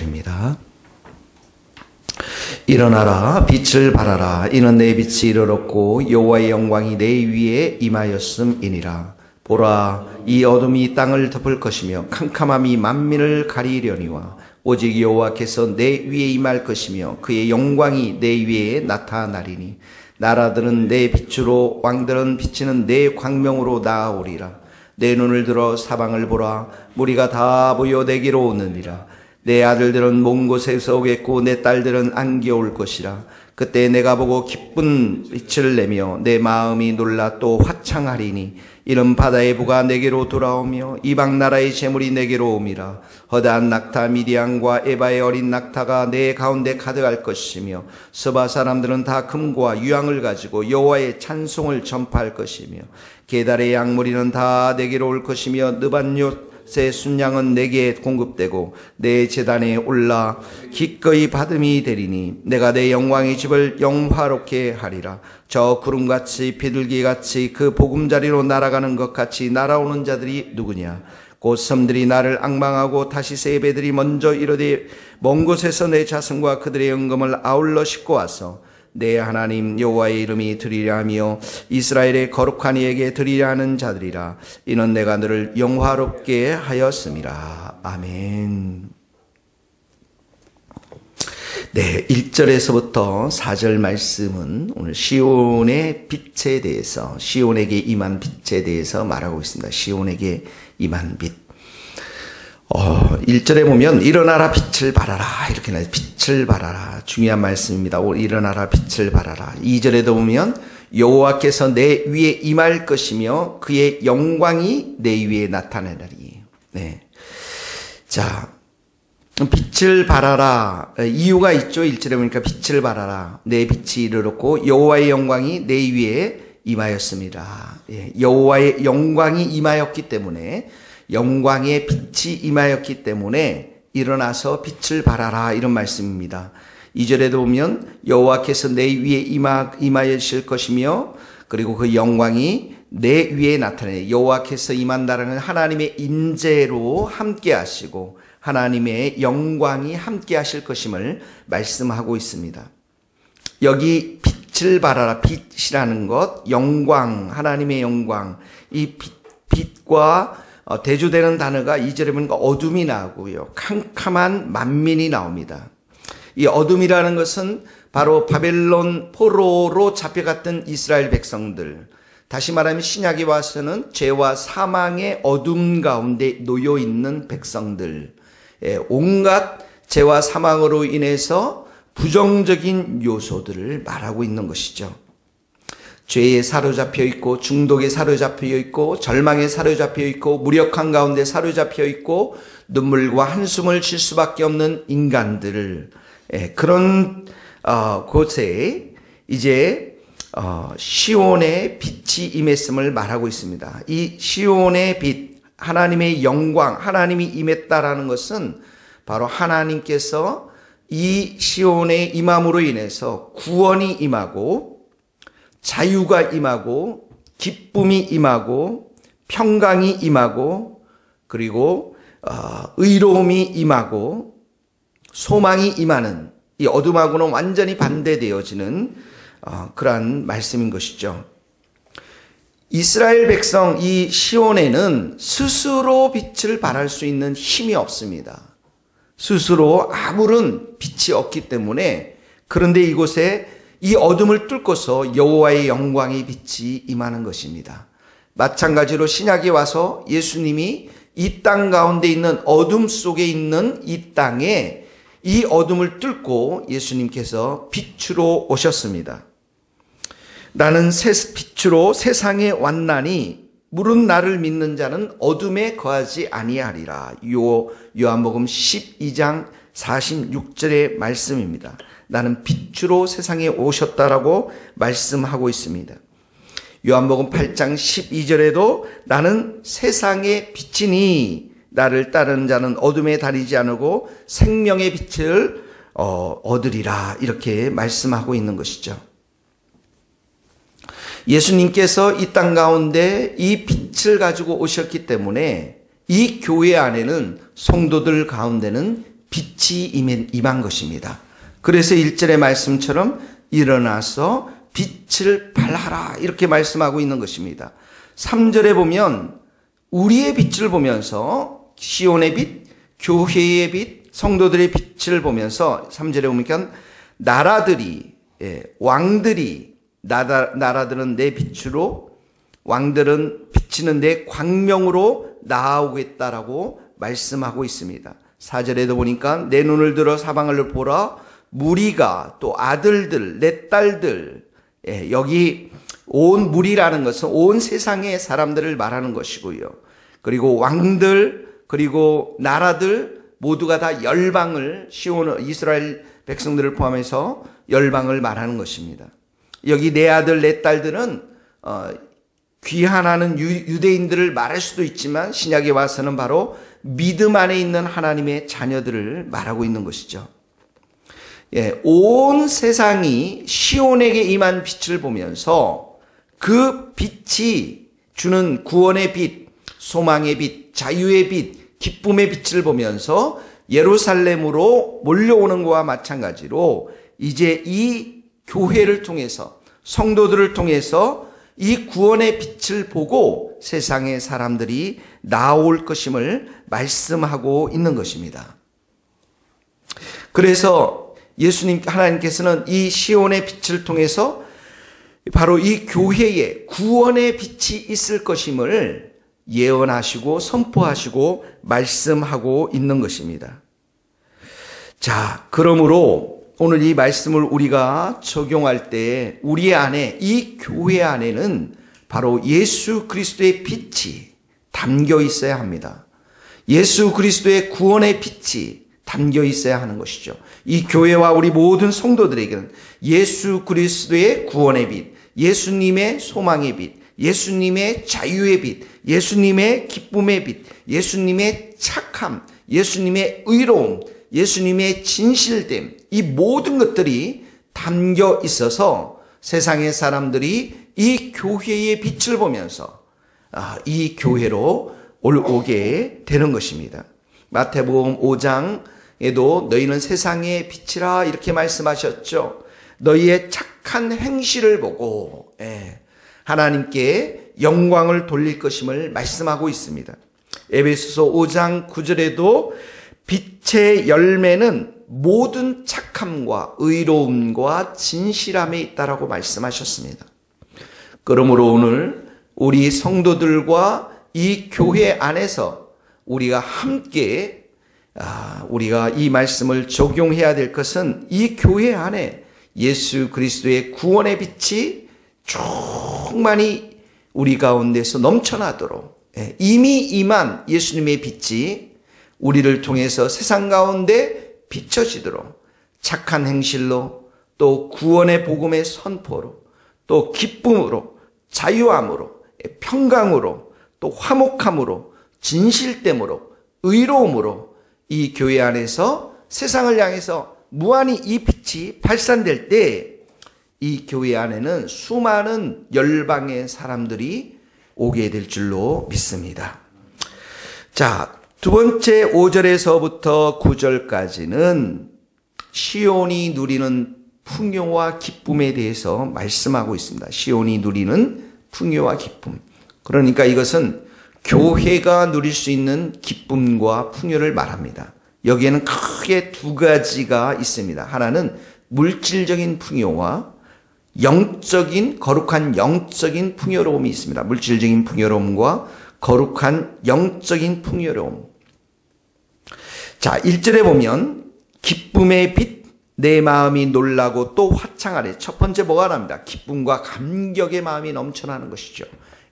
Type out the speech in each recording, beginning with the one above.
입니다. 일어나라 빛을 발하라 이는 내 빛이 이르렀고 여호와의 영광이 내 위에 임하였음이니라. 보라 이 어둠이 땅을 덮을 것이며 캄캄함이 만민을 가리려니와 오직 여호와께서 내 위에 임할 것이며 그의 영광이 내 위에 나타나리니 나라들은 내 빛으로 왕들은 비치는 내 광명으로 나아오리라. 내 눈을 들어 사방을 보라 무리가 다 모여 내게로 오느니라. 내 아들들은 먼 곳에서 오겠고 내 딸들은 안겨올 것이라. 그때 내가 보고 기쁜 빛을 내며 내 마음이 놀라 또 화창하리니 이는 바다의 부가 내게로 돌아오며 이방 나라의 재물이 내게로 옴이라. 허다한 낙타 미디안과 에바의 어린 낙타가 내 가운데 가득할 것이며 서바 사람들은 다 금과 유황을 가지고 여호와의 찬송을 전파할 것이며 게달의 양무리는 다 내게로 올 것이며 느반요 새 순양은 내게 공급되고 내 제단에 올라 기꺼이 받음이 되리니 내가 내 영광의 집을 영화롭게 하리라. 저 구름같이 비둘기같이 그 보금자리로 날아가는 것 같이 날아오는 자들이 누구냐. 곧 섬들이 나를 앙망하고 다시스의 배들이 먼저 이르되 먼 곳에서 내 자손과 그들의 영금을 아울러 싣고 와서 내 하나님 여호와의 이름이 드리려 하며 이스라엘의 거룩한 이에게 드리려 하는 자들이라. 이는 내가 너를 영화롭게 하였음이라. 아멘. 네, 1절에서부터 4절 말씀은 오늘 시온의 빛에 대해서, 시온에게 임한 빛에 대해서 말하고 있습니다. 시온에게 임한 빛. 1절에 보면 일어나라 빛을 발하라 이렇게 나와요. 빛을 발하라 중요한 말씀입니다. 일어나라 빛을 발하라. 2절에도 보면 여호와께서 내 위에 임할 것이며 그의 영광이 내 위에 나타나리니. 네. 자, 빛을 발하라 이유가 있죠. 1절에 보니까 빛을 발하라 내 빛이 이르렀고 여호와의 영광이 내 위에 임하였습니다. 예, 여호와의 영광이 임하였기 때문에 영광의 빛이 임하였기 때문에 일어나서 빛을 발하라 이런 말씀입니다. 2절에도 보면 여호와께서 내 위에 임하실 것이며 그리고 그 영광이 내 위에 나타내. 여호와께서 임한다는 하나님의 임재로 함께 하시고 하나님의 영광이 함께 하실 것임을 말씀하고 있습니다. 여기 빛을 발하라 빛이라는 것 영광 하나님의 영광 이 빛과 대조되는 단어가 2절에 보니까 어둠이 나오고요. 캄캄한 만민이 나옵니다. 이 어둠이라는 것은 바로 바벨론 포로로 잡혀갔던 이스라엘 백성들. 다시 말하면 신약에 와서는 죄와 사망의 어둠 가운데 놓여 있는 백성들. 온갖 죄와 사망으로 인해서 부정적인 요소들을 말하고 있는 것이죠. 죄에 사로잡혀 있고 중독에 사로잡혀 있고 절망에 사로잡혀 있고 무력한 가운데 사로잡혀 있고 눈물과 한숨을 쉴 수밖에 없는 인간들을 그런 곳에 이제 시온의 빛이 임했음을 말하고 있습니다. 이 시온의 빛 하나님의 영광 하나님이 임했다라는 것은 바로 하나님께서 이 시온의 임함으로 인해서 구원이 임하고 자유가 임하고 기쁨이 임하고 평강이 임하고 그리고 의로움이 임하고 소망이 임하는 이 어둠하고는 완전히 반대되어지는 그러한 말씀인 것이죠. 이스라엘 백성 이 시온에는 스스로 빛을 발할 수 있는 힘이 없습니다. 스스로 아무런 빛이 없기 때문에 그런데 이곳에 이 어둠을 뚫고서 여호와의 영광의 빛이 임하는 것입니다. 마찬가지로 신약에 와서 예수님이 이 땅 가운데 있는 어둠 속에 있는 이 땅에 이 어둠을 뚫고 예수님께서 빛으로 오셨습니다. 나는 빛으로 세상에 왔나니 물은 나를 믿는 자는 어둠에 거하지 아니하리라. 요한복음 12장 46절의 말씀입니다. 나는 빛으로 세상에 오셨다라고 말씀하고 있습니다. 요한복음 8장 12절에도 나는 세상의 빛이니 나를 따르는 자는 어둠에 다니지 않고 생명의 빛을 얻으리라 이렇게 말씀하고 있는 것이죠. 예수님께서 이 땅 가운데 이 빛을 가지고 오셨기 때문에 이 교회 안에는 성도들 가운데는 빛이 임한 것입니다. 그래서 1절의 말씀처럼 일어나서 빛을 발하라 이렇게 말씀하고 있는 것입니다. 3절에 보면 우리의 빛을 보면서 시온의 빛, 교회의 빛, 성도들의 빛을 보면서 3절에 보니까 나라들이 왕들이 나라들은 내 빛으로 왕들은 비치는 내 광명으로 나아오겠다라고 말씀하고 있습니다. 4절에도 보니까 내 눈을 들어 사방을 보라 무리가 또 아들들 내 딸들 여기 온 무리라는 것은 온 세상의 사람들을 말하는 것이고요. 그리고 왕들 그리고 나라들 모두가 다 열방을 이스라엘 백성들을 포함해서 열방을 말하는 것입니다. 여기 내 아들 내 딸들은 귀환하는 유대인들을 말할 수도 있지만 신약에 와서는 바로 믿음 안에 있는 하나님의 자녀들을 말하고 있는 것이죠. 온 세상이 시온에게 임한 빛을 보면서 그 빛이 주는 구원의 빛, 소망의 빛, 자유의 빛, 기쁨의 빛을 보면서 예루살렘으로 몰려오는 것과 마찬가지로 이제 이 교회를 통해서 성도들을 통해서 이 구원의 빛을 보고 세상의 사람들이 나올 것임을 말씀하고 있는 것입니다. 그래서 하나님께서는 이 시온의 빛을 통해서 바로 이 교회에 구원의 빛이 있을 것임을 예언하시고 선포하시고 말씀하고 있는 것입니다. 자, 그러므로 오늘 이 말씀을 우리가 적용할 때 우리 안에 이 교회 안에는 바로 예수 그리스도의 빛이 담겨 있어야 합니다. 예수 그리스도의 구원의 빛이 담겨 있어야 하는 것이죠. 이 교회와 우리 모든 성도들에게는 예수 그리스도의 구원의 빛, 예수님의 소망의 빛, 예수님의 자유의 빛, 예수님의 기쁨의 빛, 예수님의 착함, 예수님의 의로움, 예수님의 진실됨, 이 모든 것들이 담겨 있어서 세상의 사람들이 이 교회의 빛을 보면서 이 교회로 오게 되는 것입니다. 마태복음 5장에도 너희는 세상의 빛이라 이렇게 말씀하셨죠. 너희의 착한 행실을 보고 하나님께 영광을 돌릴 것임을 말씀하고 있습니다. 에베소서 5장 9절에도 빛의 열매는 모든 착함과 의로움과 진실함에 있다라고 말씀하셨습니다. 그러므로 오늘 우리 성도들과 이 교회 안에서 우리가 함께 우리가 이 말씀을 적용해야 될 것은 이 교회 안에 예수 그리스도의 구원의 빛이 충만히 우리 가운데서 넘쳐나도록 이미 임한 예수님의 빛이 우리를 통해서 세상 가운데 비춰지도록 착한 행실로 또 구원의 복음의 선포로 또 기쁨으로 자유함으로 평강으로 또 화목함으로 진실됨으로 의로움으로 이 교회 안에서 세상을 향해서 무한히 이 빛이 발산될 때 이 교회 안에는 수많은 열방의 사람들이 오게 될 줄로 믿습니다. 자, 두 번째 5절에서부터 9절까지는 시온이 누리는 풍요와 기쁨에 대해서 말씀하고 있습니다. 시온이 누리는 풍요와 기쁨. 그러니까 이것은 교회가 누릴 수 있는 기쁨과 풍요를 말합니다. 여기에는 크게 두 가지가 있습니다. 하나는 물질적인 풍요와 영적인 거룩한 영적인 풍요로움이 있습니다. 물질적인 풍요로움과 거룩한 영적인 풍요로움. 자, 1절에 보면 기쁨의 빛 내 마음이 놀라고 또 화창하래. 첫 번째 뭐가 납니다. 기쁨과 감격의 마음이 넘쳐나는 것이죠.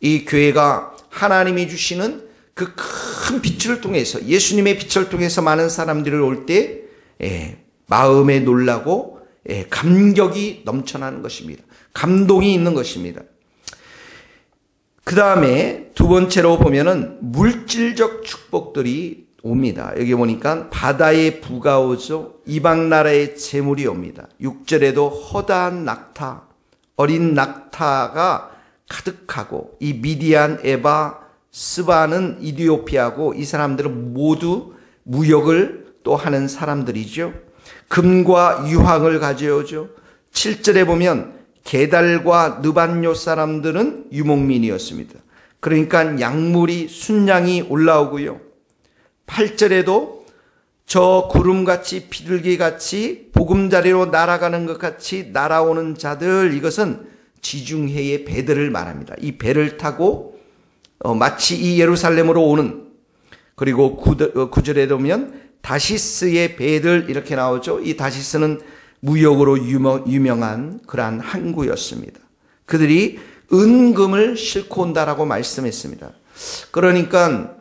이 교회가 하나님이 주시는 그 큰 빛을 통해서 예수님의 빛을 통해서 많은 사람들이 올 때 마음에 놀라고 감격이 넘쳐나는 것입니다. 감동이 있는 것입니다. 그 다음에 두 번째로 보면은 물질적 축복들이 옵니다. 여기 보니까 바다의 부가 오죠. 이방 나라의 재물이 옵니다. 6절에도 허다한 낙타, 어린 낙타가 가득하고 이 미디안, 에바, 스바는 이디오피아고 이 사람들은 모두 무역을 또 하는 사람들이죠. 금과 유황을 가져오죠. 7절에 보면 게달과 느반요 사람들은 유목민이었습니다. 그러니까 약물이 순양이 올라오고요. 8절에도 저 구름같이 비둘기같이 보금자리로 날아가는 것 같이 날아오는 자들, 이것은 지중해의 배들을 말합니다. 이 배를 타고 마치 이 예루살렘으로 오는, 그리고 9절에 보면 다시스의 배들 이렇게 나오죠. 이 다시스는 무역으로 유명한 그러한 항구였습니다. 그들이 은금을 싣고 온다라고 말씀했습니다. 그러니까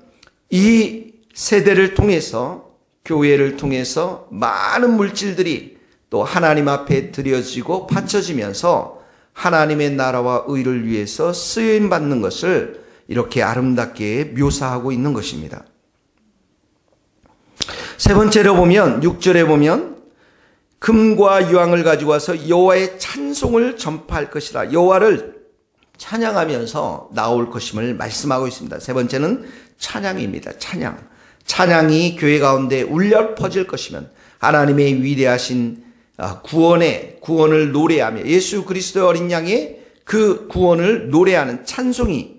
이 세대를 통해서, 교회를 통해서 많은 물질들이 또 하나님 앞에 드려지고 바쳐지면서 하나님의 나라와 의를 위해서 쓰임받는 것을 이렇게 아름답게 묘사하고 있는 것입니다. 세 번째로 보면 6절에 보면 금과 유황을 가지고 와서 여호와의 찬송을 전파할 것이라, 여호와를 찬양하면서 나올 것임을 말씀하고 있습니다. 세 번째는 찬양입니다. 찬양이 교회 가운데 울려 퍼질 것이면 하나님의 위대하신 구원을 노래하며 예수 그리스도의 어린 양의 그 구원을 노래하는 찬송이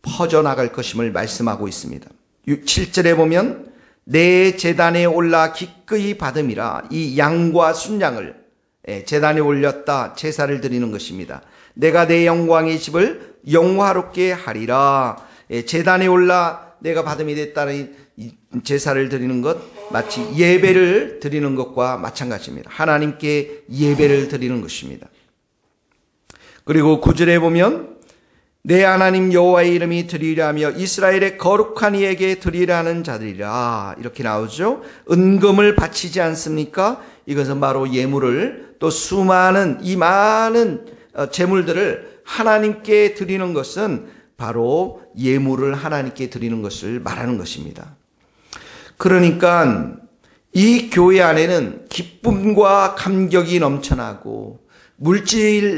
퍼져나갈 것임을 말씀하고 있습니다. 7절에 보면 내 제단에 올라 기꺼이 받음이라, 이 양과 순양을 제단에 올렸다, 제사를 드리는 것입니다. 내가 내 영광의 집을 영화롭게 하리라. 제단에 올라 내가 받음이 됐다는 제사를 드리는 것, 마치 예배를 드리는 것과 마찬가지입니다. 하나님께 예배를 드리는 것입니다. 그리고 9절에 보면 내 하나님 여호와의 이름이 드리라며 이스라엘의 거룩한 이에게 드리라는 자들이라, 이렇게 나오죠. 은금을 바치지 않습니까? 이것은 바로 예물을, 또 수많은 이 많은 제물들을 하나님께 드리는 것은 바로 예물을 하나님께 드리는 것을 말하는 것입니다. 그러니까 이 교회 안에는 기쁨과 감격이 넘쳐나고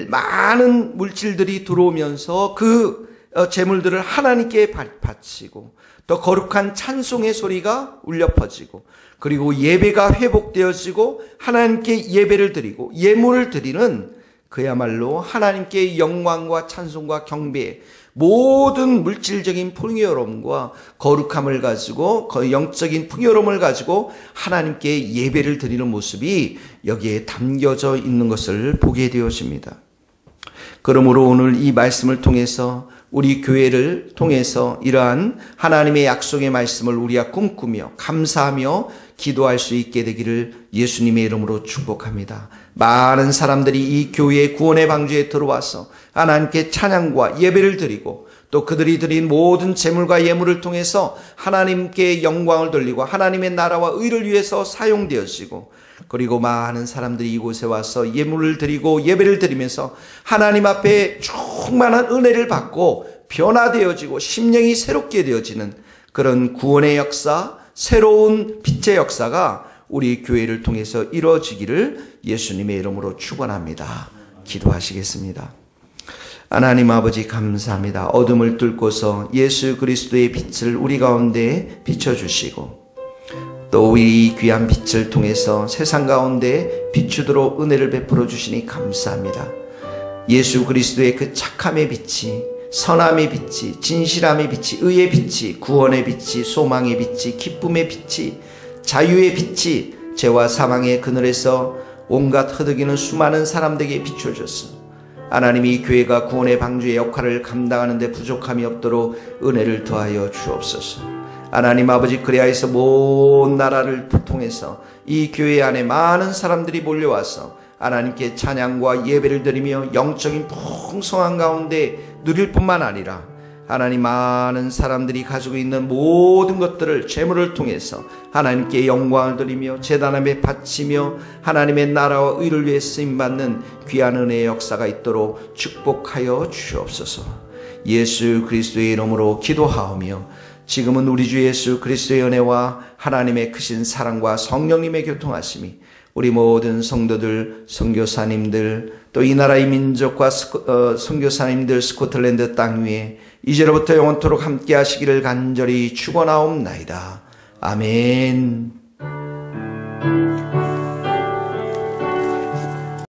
많은 물질들이 들어오면서 그 제물들을 하나님께 바치고, 또 거룩한 찬송의 소리가 울려 퍼지고, 그리고 예배가 회복되어지고 하나님께 예배를 드리고 예물을 드리는, 그야말로 하나님께 영광과 찬송과 경배, 모든 물질적인 풍요로움과 거룩함을 가지고, 영적인 풍요로움을 가지고 하나님께 예배를 드리는 모습이 여기에 담겨져 있는 것을 보게 되어집니다. 그러므로 오늘 이 말씀을 통해서, 우리 교회를 통해서 이러한 하나님의 약속의 말씀을 우리가 꿈꾸며 감사하며 기도할 수 있게 되기를 예수님의 이름으로 축복합니다. 많은 사람들이 이 교회의 구원의 방주에 들어와서 하나님께 찬양과 예배를 드리고, 또 그들이 드린 모든 제물과 예물을 통해서 하나님께 영광을 돌리고 하나님의 나라와 의를 위해서 사용되어지고, 그리고 많은 사람들이 이곳에 와서 예물을 드리고 예배를 드리면서 하나님 앞에 충만한 은혜를 받고 변화되어지고 심령이 새롭게 되어지는 그런 구원의 역사, 새로운 빛의 역사가 우리 교회를 통해서 이루어지기를 예수님의 이름으로 축원합니다. 기도하시겠습니다. 하나님 아버지 감사합니다. 어둠을 뚫고서 예수 그리스도의 빛을 우리 가운데 비춰주시고, 또 이 귀한 빛을 통해서 세상 가운데 비추도록 은혜를 베풀어 주시니 감사합니다. 예수 그리스도의 그 착함의 빛이, 선함의 빛이, 진실함의 빛이, 의의 빛이, 구원의 빛이, 소망의 빛이, 기쁨의 빛이, 자유의 빛이 죄와 사망의 그늘에서 온갖 흐드기는 수많은 사람들에게 비춰졌어. 하나님이 교회가 구원의 방주의 역할을 감당하는 데 부족함이 없도록 은혜를 더하여 주옵소서. 하나님 아버지, 그리하여서 먼 나라를 통해서 이 교회 안에 많은 사람들이 몰려와서 하나님께 찬양과 예배를 드리며 영적인 풍성한 가운데 누릴 뿐만 아니라, 하나님 많은 사람들이 가지고 있는 모든 것들을 재물을 통해서 하나님께 영광을 드리며 제단 앞에 바치며 하나님의 나라와 의를 위해 쓰임받는 귀한 은혜의 역사가 있도록 축복하여 주옵소서. 예수 그리스도의 이름으로 기도하오며, 지금은 우리 주 예수 그리스도의 은혜와 하나님의 크신 사랑과 성령님의 교통하심이 우리 모든 성도들, 선교사님들, 또 이 나라의 민족과 선교사님들 스코틀랜드 땅 위에 이제로부터 영원토록 함께 하시기를 간절히 축원하옵나이다. 아멘.